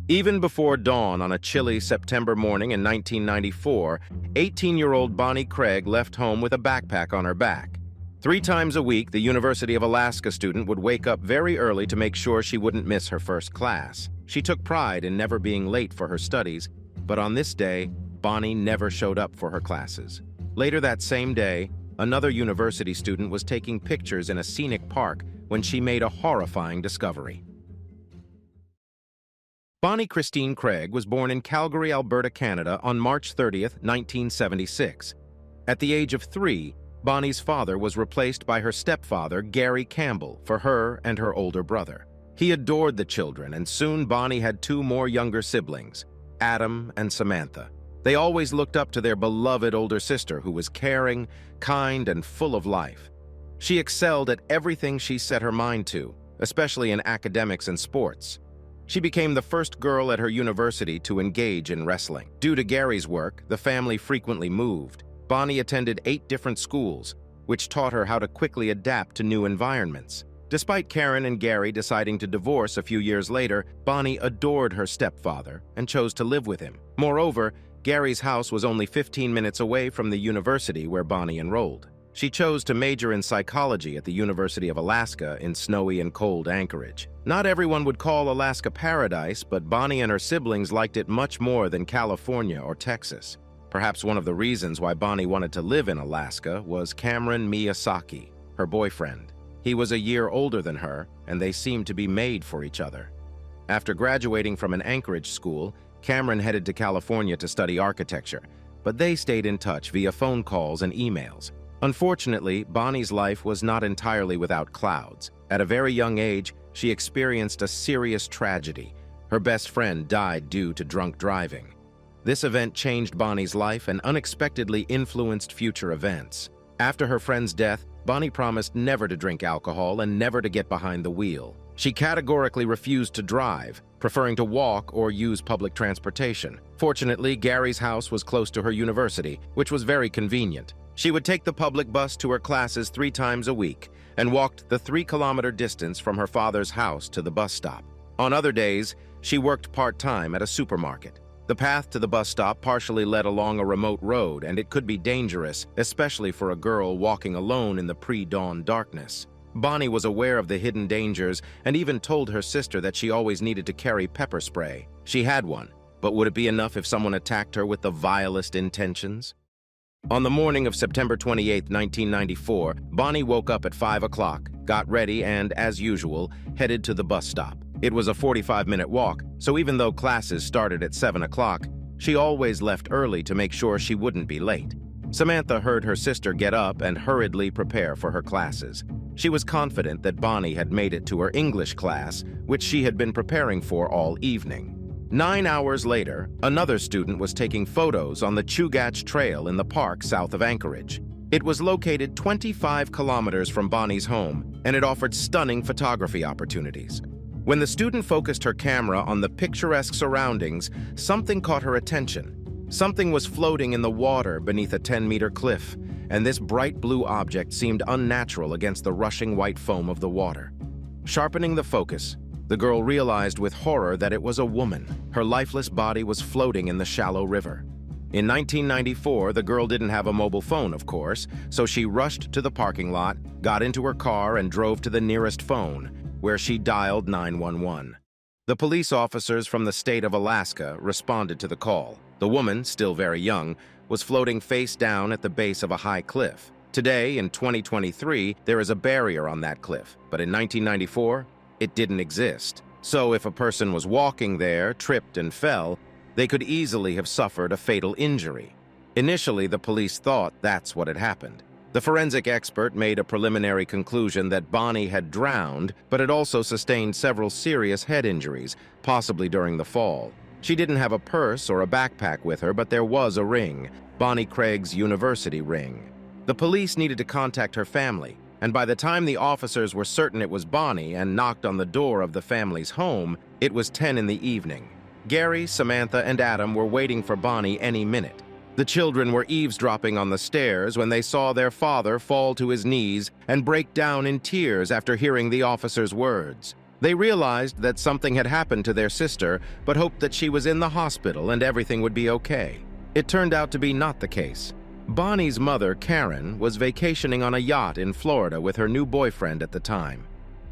Even before dawn on a chilly September morning in 1994, 18-year-old Bonnie Craig left home with a backpack on her back. 3 times a week, the University of Alaska student would wake up very early to make sure she wouldn't miss her first class. She took pride in never being late for her studies, but on this day, Bonnie never showed up for her classes. Later that same day, another university student was taking pictures in a scenic park when she made a horrifying discovery. Bonnie Christine Craig was born in Calgary, Alberta, Canada on March 30, 1976. At the age of 3, Bonnie's father was replaced by her stepfather, Gary Campbell, for her and her older brother. He adored the children, and soon Bonnie had 2 more younger siblings, Adam and Samantha. They always looked up to their beloved older sister, who was caring, kind, and full of life. She excelled at everything she set her mind to, especially in academics and sports. She became the first girl at her university to engage in wrestling. Due to Gary's work, the family frequently moved. Bonnie attended 8 different schools, which taught her how to quickly adapt to new environments. Despite Karen and Gary deciding to divorce a few years later, Bonnie adored her stepfather and chose to live with him. Moreover, Gary's house was only 15 minutes away from the university where Bonnie enrolled. She chose to major in psychology at the University of Alaska in snowy and cold Anchorage. Not everyone would call Alaska paradise, but Bonnie and her siblings liked it much more than California or Texas. Perhaps one of the reasons why Bonnie wanted to live in Alaska was Cameron Miyasaki, her boyfriend. He was a year older than her, and they seemed to be made for each other. After graduating from an Anchorage school, Cameron headed to California to study architecture, but they stayed in touch via phone calls and emails. Unfortunately, Bonnie's life was not entirely without clouds. At a very young age, she experienced a serious tragedy. Her best friend died due to drunk driving. This event changed Bonnie's life and unexpectedly influenced future events. After her friend's death, Bonnie promised never to drink alcohol and never to get behind the wheel. She categorically refused to drive, preferring to walk or use public transportation. Fortunately, Gary's house was close to her university, which was very convenient. She would take the public bus to her classes 3 times a week and walked the 3-kilometer distance from her father's house to the bus stop. On other days, she worked part-time at a supermarket. The path to the bus stop partially led along a remote road, and it could be dangerous, especially for a girl walking alone in the pre-dawn darkness. Bonnie was aware of the hidden dangers and even told her sister that she always needed to carry pepper spray. She had one, but would it be enough if someone attacked her with the vilest intentions? On the morning of September 28, 1994, Bonnie woke up at 5 o'clock, got ready, and, as usual, headed to the bus stop. It was a 45-minute walk, so even though classes started at 7 o'clock, she always left early to make sure she wouldn't be late. Samantha heard her sister get up and hurriedly prepare for her classes. She was confident that Bonnie had made it to her English class, which she had been preparing for all evening. 9 hours later, another student was taking photos on the Chugach Trail in the park south of Anchorage. It was located 25 kilometers from Bonnie's home, and it offered stunning photography opportunities. When the student focused her camera on the picturesque surroundings, something caught her attention. Something was floating in the water beneath a 10-meter cliff, and this bright blue object seemed unnatural against the rushing white foam of the water. Sharpening the focus, the girl realized with horror that it was a woman. Her lifeless body was floating in the shallow river. In 1994, the girl didn't have a mobile phone, of course, so she rushed to the parking lot, got into her car, and drove to the nearest phone, where she dialed 911. The police officers from the state of Alaska responded to the call. The woman, still very young, was floating face down at the base of a high cliff. Today, in 2023, there is a barrier on that cliff, but in 1994, it didn't exist. So if a person was walking there, tripped and fell, they could easily have suffered a fatal injury. Initially, the police thought that's what had happened. The forensic expert made a preliminary conclusion that Bonnie had drowned, but had also sustained several serious head injuries, possibly during the fall. She didn't have a purse or a backpack with her, but there was a ring, Bonnie Craig's university ring. The police needed to contact her family, and by the time the officers were certain it was Bonnie and knocked on the door of the family's home, it was 10 in the evening. Gary, Samantha, and Adam were waiting for Bonnie any minute. The children were eavesdropping on the stairs when they saw their father fall to his knees and break down in tears after hearing the officer's words. They realized that something had happened to their sister, but hoped that she was in the hospital and everything would be okay. It turned out to be not the case. Bonnie's mother, Karen, was vacationing on a yacht in Florida with her new boyfriend at the time.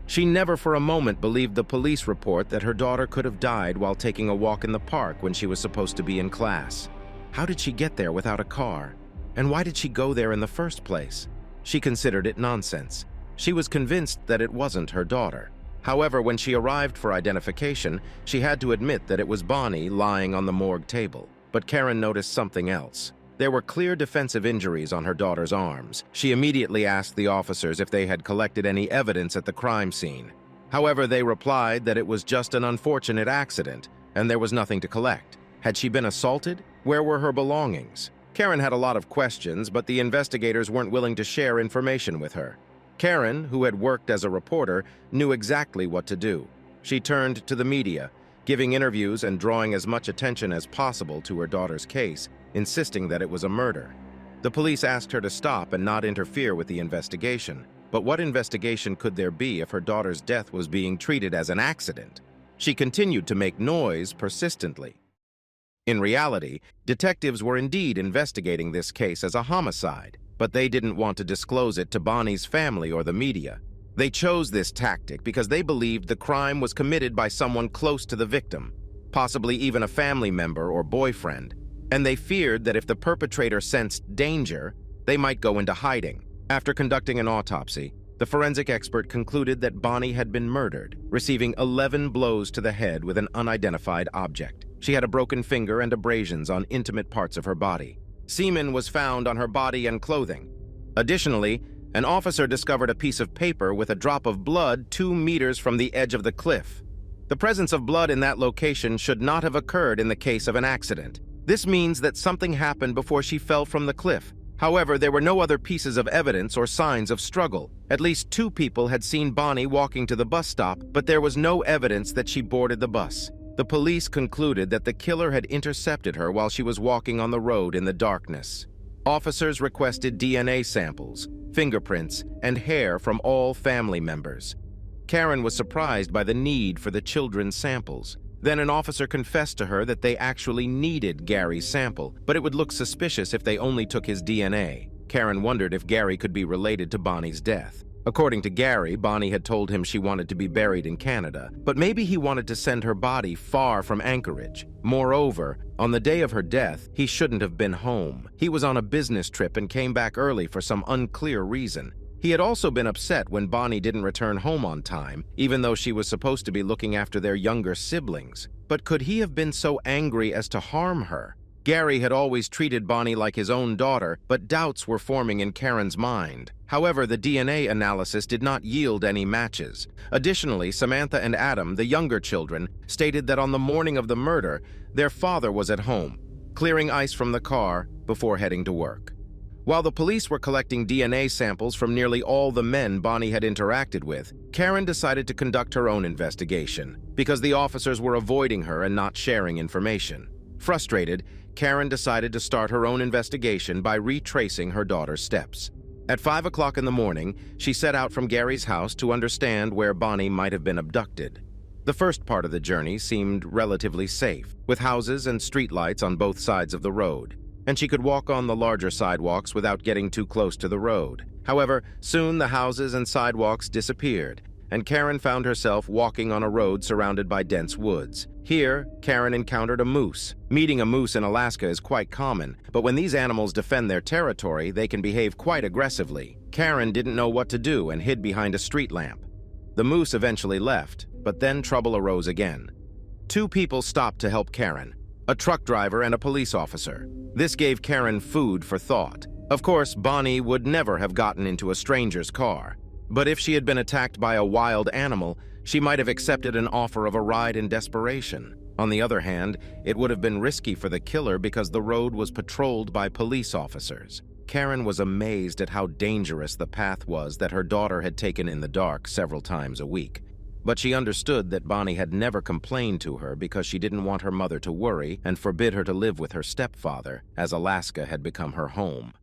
She never for a moment believed the police report that her daughter could have died while taking a walk in the park when she was supposed to be in class. How did she get there without a car? And why did she go there in the first place? She considered it nonsense. She was convinced that it wasn't her daughter. However, when she arrived for identification, she had to admit that it was Bonnie lying on the morgue table. But Karen noticed something else. There were clear defensive injuries on her daughter's arms. She immediately asked the officers if they had collected any evidence at the crime scene. However, they replied that it was just an unfortunate accident, and there was nothing to collect. Had she been assaulted? Where were her belongings? Karen had a lot of questions, but the investigators weren't willing to share information with her. Karen, who had worked as a reporter, knew exactly what to do. She turned to the media, giving interviews and drawing as much attention as possible to her daughter's case, insisting that it was a murder. The police asked her to stop and not interfere with the investigation. But what investigation could there be if her daughter's death was being treated as an accident? She continued to make noise persistently. In reality, detectives were indeed investigating this case as a homicide, but they didn't want to disclose it to Bonnie's family or the media. They chose this tactic because they believed the crime was committed by someone close to the victim, possibly even a family member or boyfriend. And they feared that if the perpetrator sensed danger, they might go into hiding. After conducting an autopsy, the forensic expert concluded that Bonnie had been murdered, receiving 11 blows to the head with an unidentified object. She had a broken finger and abrasions on intimate parts of her body. Semen was found on her body and clothing. Additionally, an officer discovered a piece of paper with a drop of blood 2 meters from the edge of the cliff. The presence of blood in that location should not have occurred in the case of an accident. This means that something happened before she fell from the cliff. However, there were no other pieces of evidence or signs of struggle. At least 2 people had seen Bonnie walking to the bus stop, but there was no evidence that she boarded the bus. The police concluded that the killer had intercepted her while she was walking on the road in the darkness. Officers requested DNA samples, fingerprints, and hair from all family members. Karen was surprised by the need for the children's samples. Then an officer confessed to her that they actually needed Gary's sample, but it would look suspicious if they only took his DNA. Karen wondered if Gary could be related to Bonnie's death. According to Gary, Bonnie had told him she wanted to be buried in Canada, but maybe he wanted to send her body far from Anchorage. Moreover, on the day of her death, he shouldn't have been home. He was on a business trip and came back early for some unclear reason. He had also been upset when Bonnie didn't return home on time, even though she was supposed to be looking after their younger siblings. But could he have been so angry as to harm her? Gary had always treated Bonnie like his own daughter, but doubts were forming in Karen's mind. However, the DNA analysis did not yield any matches. Additionally, Samantha and Adam, the younger children, stated that on the morning of the murder, their father was at home, clearing ice from the car before heading to work. While the police were collecting DNA samples from nearly all the men Bonnie had interacted with, Karen decided to conduct her own investigation, because the officers were avoiding her and not sharing information. Frustrated, Karen decided to start her own investigation by retracing her daughter's steps. At 5 o'clock in the morning, she set out from Gary's house to understand where Bonnie might have been abducted. The first part of the journey seemed relatively safe, with houses and streetlights on both sides of the road, and she could walk on the larger sidewalks without getting too close to the road. However, soon the houses and sidewalks disappeared, and Karen found herself walking on a road surrounded by dense woods. Here, Karen encountered a moose. Meeting a moose in Alaska is quite common, but when these animals defend their territory, they can behave quite aggressively. Karen didn't know what to do and hid behind a street lamp. The moose eventually left, but then trouble arose again. 2 people stopped to help Karen, a truck driver and a police officer. This gave Karen food for thought. Of course, Bonnie would never have gotten into a stranger's car. But if she had been attacked by a wild animal, she might have accepted an offer of a ride in desperation. On the other hand, it would have been risky for the killer because the road was patrolled by police officers. Karen was amazed at how dangerous the path was that her daughter had taken in the dark several times a week. But she understood that Bonnie had never complained to her because she didn't want her mother to worry and forbid her to live with her stepfather, as Alaska had become her home.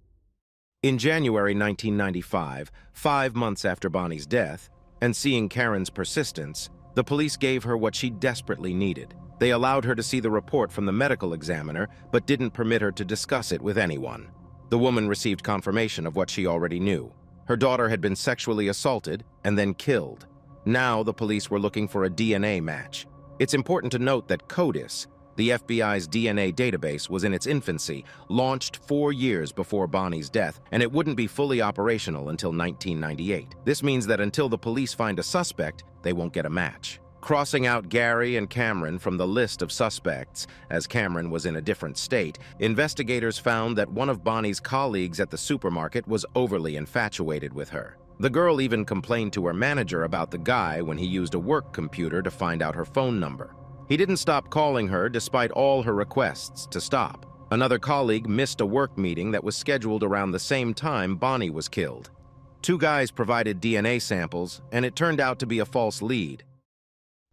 In January 1995, 5 months after Bonnie's death, and seeing Karen's persistence, The police gave her what she desperately needed. They allowed her to see the report from the medical examiner, but didn't permit her to discuss it with anyone. The woman received confirmation of what she already knew. Her daughter had been sexually assaulted and then killed. Now the police were looking for a DNA match. It's important to note that CODIS, the FBI's DNA database, was in its infancy, launched 4 years before Bonnie's death, and it wouldn't be fully operational until 1998. This means that until the police find a suspect, they won't get a match. Crossing out Gary and Cameron from the list of suspects, as Cameron was in a different state, investigators found that one of Bonnie's colleagues at the supermarket was overly infatuated with her. The girl even complained to her manager about the guy when he used a work computer to find out her phone number. He didn't stop calling her despite all her requests to stop. Another colleague missed a work meeting that was scheduled around the same time Bonnie was killed. 2 guys provided DNA samples, and it turned out to be a false lead.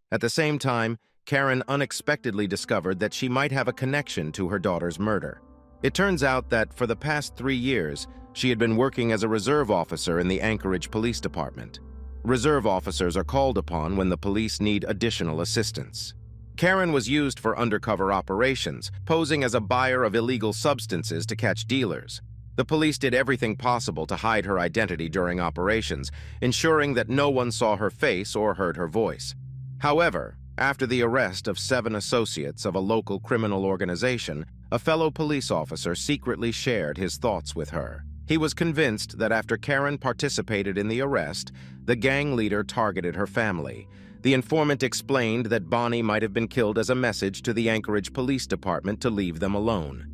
At the same time, Karen unexpectedly discovered that she might have a connection to her daughter's murder. It turns out that for the past 3 years, she had been working as a reserve officer in the Anchorage Police Department. Reserve officers are called upon when the police need additional assistance. Karen was used for undercover operations, posing as a buyer of illegal substances to catch dealers. The police did everything possible to hide her identity during operations, ensuring that no one saw her face or heard her voice. However, after the arrest of 7 associates of a local criminal organization, a fellow police officer secretly shared his thoughts with her. He was convinced that after Karen participated in the arrest, the gang leader targeted her family. The informant explained that Bonnie might have been killed as a message to the Anchorage Police Department to leave them alone.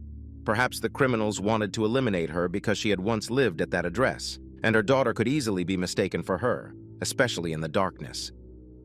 Perhaps the criminals wanted to eliminate her because she had once lived at that address, and her daughter could easily be mistaken for her, especially in the darkness.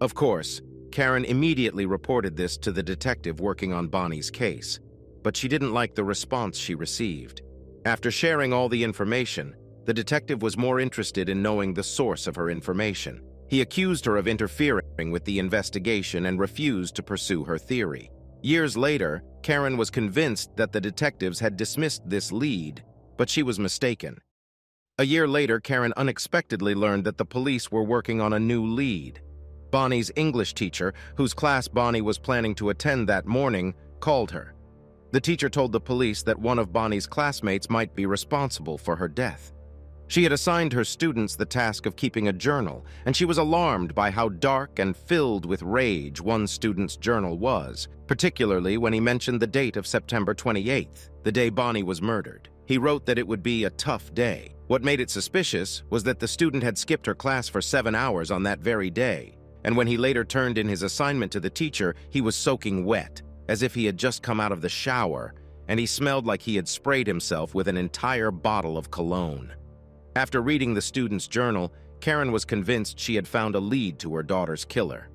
Of course, Karen immediately reported this to the detective working on Bonnie's case, but she didn't like the response she received. After sharing all the information, the detective was more interested in knowing the source of her information. He accused her of interfering with the investigation and refused to pursue her theory. Years later, Karen was convinced that the detectives had dismissed this lead, but she was mistaken. A year later, Karen unexpectedly learned that the police were working on a new lead. Bonnie's English teacher, whose class Bonnie was planning to attend that morning, called her. The teacher told the police that one of Bonnie's classmates might be responsible for her death. She had assigned her students the task of keeping a journal, and she was alarmed by how dark and filled with rage one student's journal was, particularly when he mentioned the date of September 28th, the day Bonnie was murdered. He wrote that it would be a tough day. What made it suspicious was that the student had skipped her class for 7 hours on that very day, and when he later turned in his assignment to the teacher, he was soaking wet, as if he had just come out of the shower, and he smelled like he had sprayed himself with an entire bottle of cologne. After reading the student's journal, Karen was convinced she had found a lead to her daughter's killer.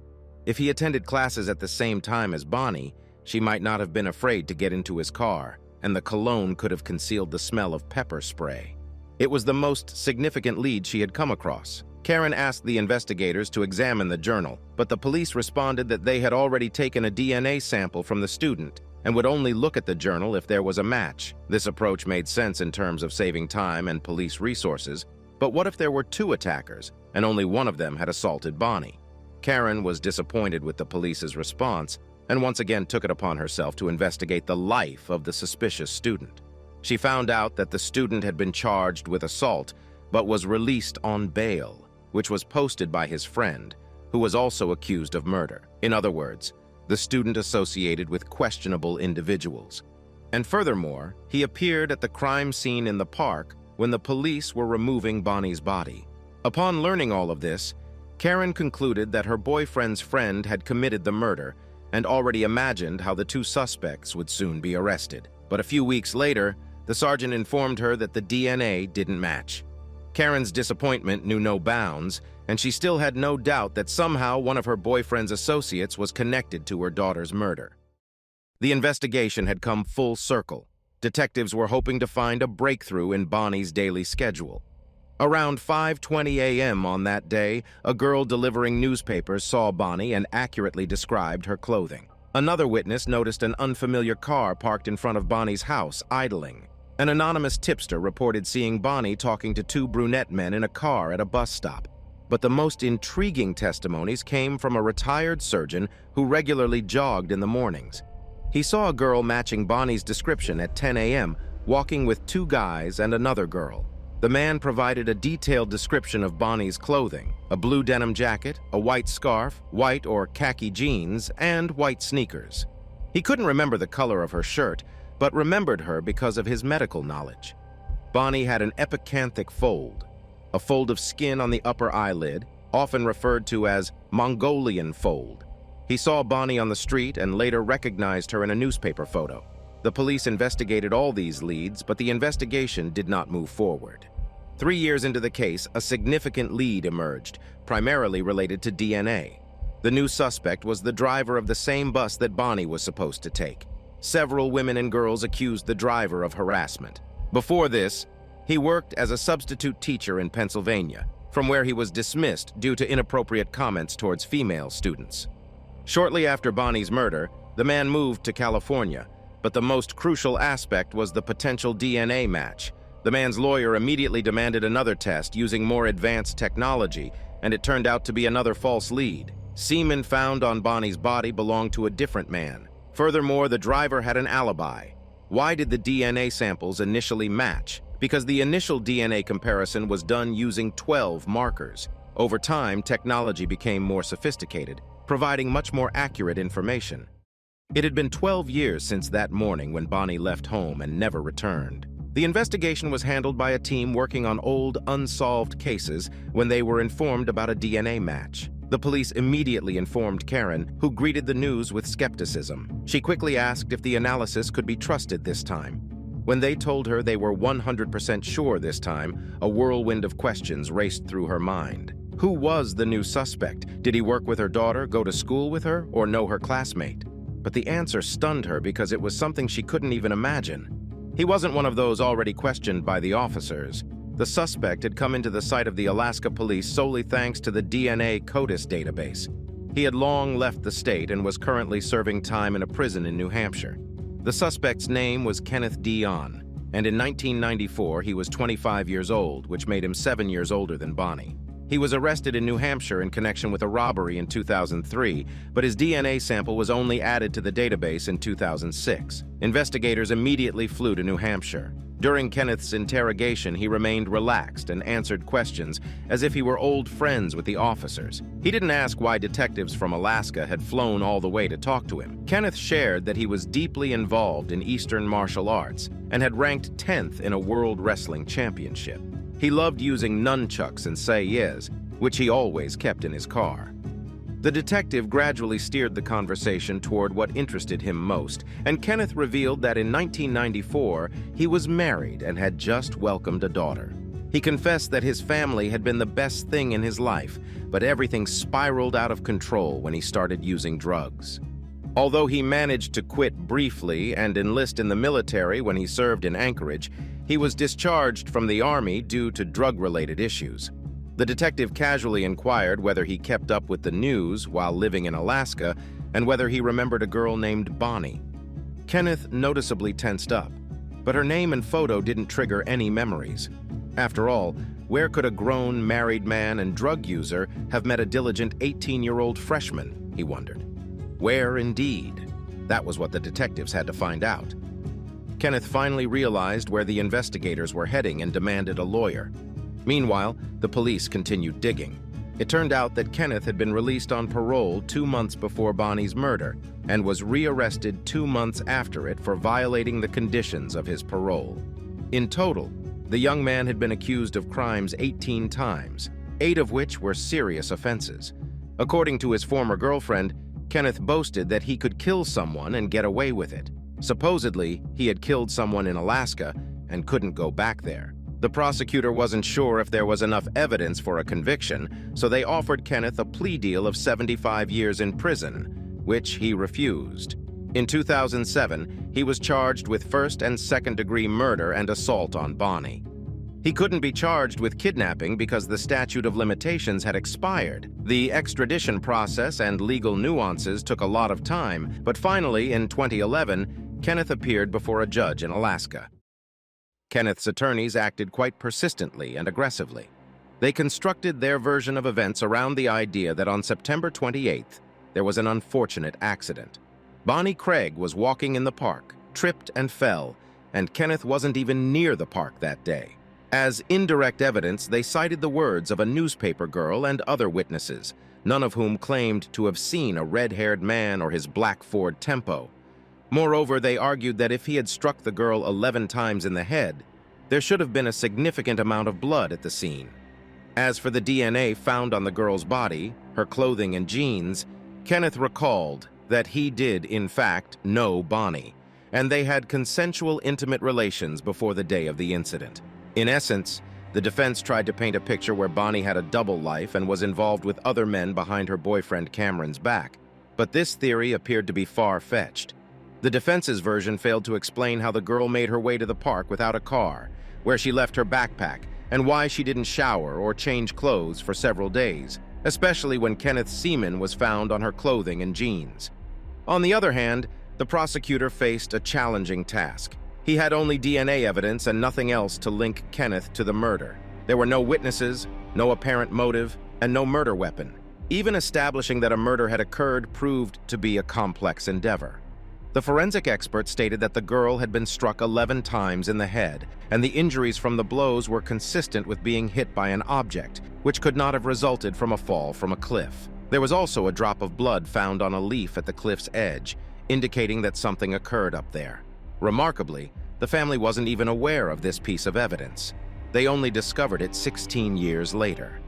If he attended classes at the same time as Bonnie, she might not have been afraid to get into his car, and the cologne could have concealed the smell of pepper spray. It was the most significant lead she had come across. Karen asked the investigators to examine the journal, but the police responded that they had already taken a DNA sample from the student and would only look at the journal if there was a match. This approach made sense in terms of saving time and police resources, but what if there were 2 attackers and only one of them had assaulted Bonnie? Karen was disappointed with the police's response and once again took it upon herself to investigate the life of the suspicious student. She found out that the student had been charged with assault but was released on bail, which was posted by his friend, who was also accused of murder. In other words, the student associated with questionable individuals. And furthermore, he appeared at the crime scene in the park when the police were removing Bonnie's body. Upon learning all of this, Karen concluded that her boyfriend's friend had committed the murder and already imagined how the 2 suspects would soon be arrested. But a few weeks later, the sergeant informed her that the DNA didn't match. Karen's disappointment knew no bounds, and she still had no doubt that somehow one of her boyfriend's associates was connected to her daughter's murder. The investigation had come full circle. Detectives were hoping to find a breakthrough in Bonnie's daily schedule. Around 5:20 a.m. on that day, a girl delivering newspapers saw Bonnie and accurately described her clothing. Another witness noticed an unfamiliar car parked in front of Bonnie's house, idling. An anonymous tipster reported seeing Bonnie talking to 2 brunette men in a car at a bus stop. But the most intriguing testimonies came from a retired surgeon who regularly jogged in the mornings. He saw a girl matching Bonnie's description at 10 a.m., walking with two guys and another girl. The man provided a detailed description of Bonnie's clothing: a blue denim jacket, a white scarf, white or khaki jeans, and white sneakers. He couldn't remember the color of her shirt, but remembered her because of his medical knowledge. Bonnie had an epicanthic fold, a fold of skin on the upper eyelid, often referred to as Mongolian fold. He saw Bonnie on the street and later recognized her in a newspaper photo. The police investigated all these leads, but the investigation did not move forward. 3 years into the case, a significant lead emerged, primarily related to DNA. The new suspect was the driver of the same bus that Bonnie was supposed to take. Several women and girls accused the driver of harassment. Before this, he worked as a substitute teacher in Pennsylvania, from where he was dismissed due to inappropriate comments towards female students. Shortly after Bonnie's murder, the man moved to California, but the most crucial aspect was the potential DNA match. The man's lawyer immediately demanded another test using more advanced technology, and it turned out to be another false lead. Semen found on Bonnie's body belonged to a different man. Furthermore, the driver had an alibi. Why did the DNA samples initially match? Because the initial DNA comparison was done using 12 markers. Over time, technology became more sophisticated, providing much more accurate information. It had been 12 years since that morning when Bonnie left home and never returned. The investigation was handled by a team working on old, unsolved cases when they were informed about a DNA match. The police immediately informed Karen, who greeted the news with skepticism. She quickly asked if the analysis could be trusted this time. When they told her they were 100% sure this time, a whirlwind of questions raced through her mind. Who was the new suspect? Did he work with her daughter, go to school with her, or know her classmate? But the answer stunned her because it was something she couldn't even imagine. He wasn't one of those already questioned by the officers. The suspect had come into the sight of the Alaska police solely thanks to the DNA CODIS database. He had long left the state and was currently serving time in a prison in New Hampshire. The suspect's name was Kenneth Dion, and in 1994 he was 25 years old, which made him 7 years older than Bonnie. He was arrested in New Hampshire in connection with a robbery in 2003, but his DNA sample was only added to the database in 2006. Investigators immediately flew to New Hampshire. During Kenneth's interrogation, he remained relaxed and answered questions as if he were old friends with the officers. He didn't ask why detectives from Alaska had flown all the way to talk to him. Kenneth shared that he was deeply involved in Eastern martial arts and had ranked 10th in a World Wrestling Championship. He loved using nunchucks and say-yes, which he always kept in his car. The detective gradually steered the conversation toward what interested him most, and Kenneth revealed that in 1994, he was married and had just welcomed a daughter. He confessed that his family had been the best thing in his life, but everything spiraled out of control when he started using drugs. Although he managed to quit briefly and enlist in the military when he served in Anchorage, he was discharged from the Army due to drug-related issues. The detective casually inquired whether he kept up with the news while living in Alaska and whether he remembered a girl named Bonnie. Kenneth noticeably tensed up, but her name and photo didn't trigger any memories. After all, where could a grown married man and drug user have met a diligent 18-year-old freshman, he wondered. Where indeed? That was what the detectives had to find out. Kenneth finally realized where the investigators were heading and demanded a lawyer. Meanwhile, the police continued digging. It turned out that Kenneth had been released on parole 2 months before Bonnie's murder and was rearrested 2 months after it for violating the conditions of his parole. In total, the young man had been accused of crimes 18 times, 8 of which were serious offenses. According to his former girlfriend, Kenneth boasted that he could kill someone and get away with it. Supposedly, he had killed someone in Alaska and couldn't go back there. The prosecutor wasn't sure if there was enough evidence for a conviction, so they offered Kenneth a plea deal of 75 years in prison, which he refused. In 2007, he was charged with first and second-degree murder and assault on Bonnie. He couldn't be charged with kidnapping because the statute of limitations had expired. The extradition process and legal nuances took a lot of time, but finally, in 2011, Kenneth appeared before a judge in Alaska. Kenneth's attorneys acted quite persistently and aggressively. They constructed their version of events around the idea that on September 28th, there was an unfortunate accident. Bonnie Craig was walking in the park, tripped and fell, and Kenneth wasn't even near the park that day. As indirect evidence, they cited the words of a newspaper girl and other witnesses, none of whom claimed to have seen a red-haired man or his black Ford Tempo. Moreover, they argued that if he had struck the girl 11 times in the head, there should have been a significant amount of blood at the scene. As for the DNA found on the girl's body, her clothing and jeans, Kenneth recalled that he did, in fact, know Bonnie, and they had consensual intimate relations before the day of the incident. In essence, the defense tried to paint a picture where Bonnie had a double life and was involved with other men behind her boyfriend Cameron's back, but this theory appeared to be far-fetched. The defense's version failed to explain how the girl made her way to the park without a car, where she left her backpack, and why she didn't shower or change clothes for several days, especially when Kenneth's semen was found on her clothing and jeans. On the other hand, the prosecutor faced a challenging task. He had only DNA evidence and nothing else to link Kenneth to the murder. There were no witnesses, no apparent motive, and no murder weapon. Even establishing that a murder had occurred proved to be a complex endeavor. The forensic expert stated that the girl had been struck 11 times in the head, and the injuries from the blows were consistent with being hit by an object, which could not have resulted from a fall from a cliff. There was also a drop of blood found on a leaf at the cliff's edge, indicating that something occurred up there. Remarkably, the family wasn't even aware of this piece of evidence. They only discovered it 16 years later.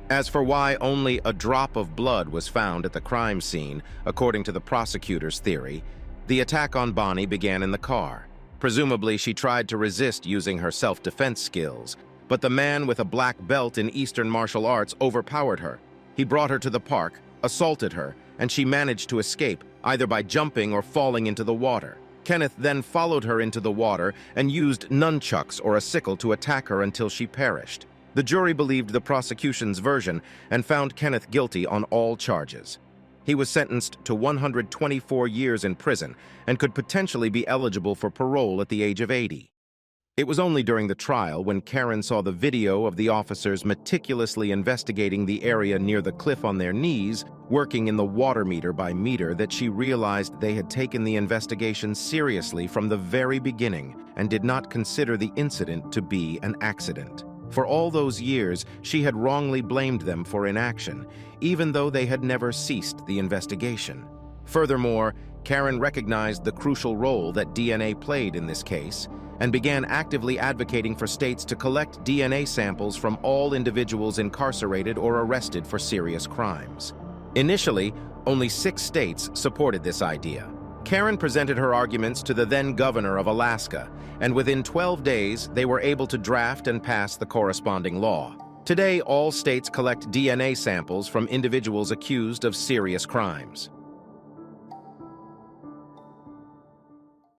As for why only a drop of blood was found at the crime scene, according to the prosecutor's theory, the attack on Bonnie began in the car. Presumably, she tried to resist using her self-defense skills, but the man with a black belt in Eastern martial arts overpowered her. He brought her to the park, assaulted her, and she managed to escape, either by jumping or falling into the water. Kenneth then followed her into the water and used nunchucks or a sickle to attack her until she perished. The jury believed the prosecution's version and found Kenneth guilty on all charges. He was sentenced to 124 years in prison and could potentially be eligible for parole at the age of 80. It was only during the trial, when Karen saw the video of the officers meticulously investigating the area near the cliff on their knees, working in the water meter by meter, that she realized they had taken the investigation seriously from the very beginning and did not consider the incident to be an accident. For all those years, she had wrongly blamed them for inaction, even though they had never ceased the investigation. Furthermore, Karen recognized the crucial role that DNA played in this case and began actively advocating for states to collect DNA samples from all individuals incarcerated or arrested for serious crimes. Initially, only 6 states supported this idea. Karen presented her arguments to the then governor of Alaska, and within 12 days, they were able to draft and pass the corresponding law. Today, all states collect DNA samples from individuals accused of serious crimes.